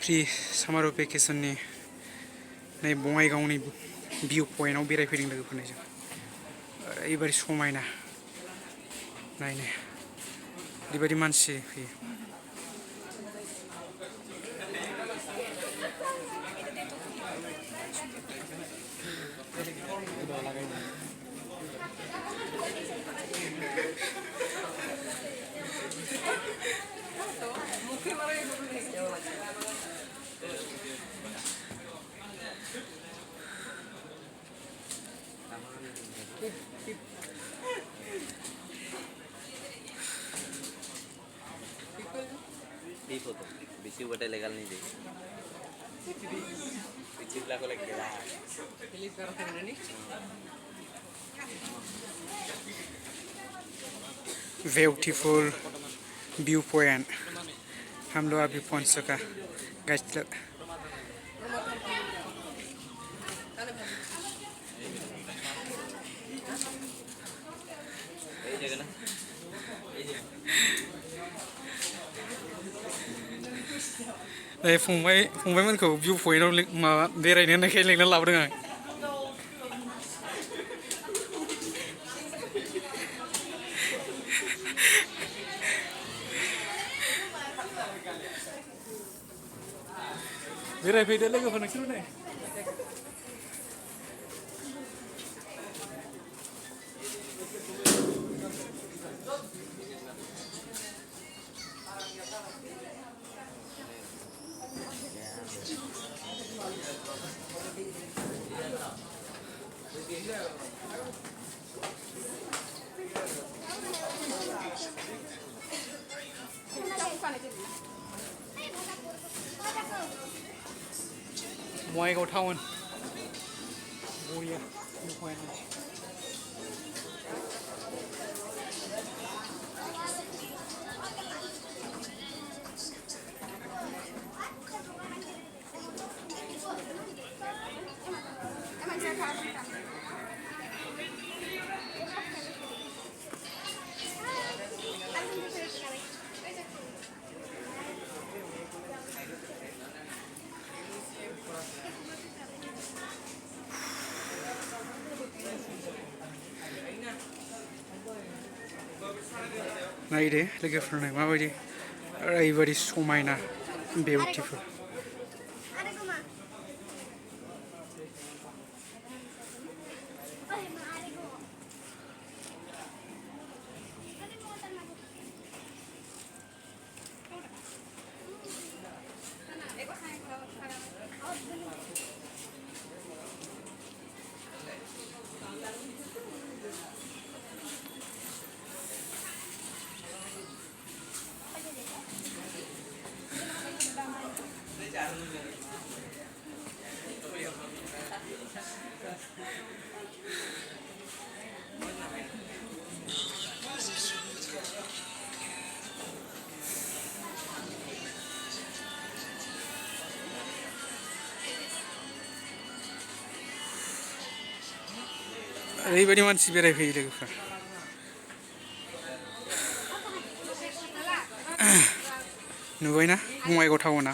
फ्रि सामार भेकेसननि नै बङाइगावनि भिउ पइन्टआव बेरायफैदों लोगोफोरजों ओरैबायदि समायना नायनो ओरैबायदि मानसि फैयो Di foto, bisi buat legal nih deh. Bisi lah kalau kira. Pilih sekarang ini. Beautiful view point हम लोग अभी पहुंच चुका गाइस फंबायमोनखौ भिउ पॉइन्टआव माबा बेरायनो होननायखाय लेंना लाबोदों आं बेरायफैदो लोगोफोर नोंसोरबो नै बङाइगाव टाउन बरिया भिउ पॉइन्ट नायदो लोगोफोरनो माबायदि ओरैबायदि समायना बिउटिफुल ओरैबायदि मानसि बेरायफैयो लोगोफोर नुबायना बङाइगाव टाउना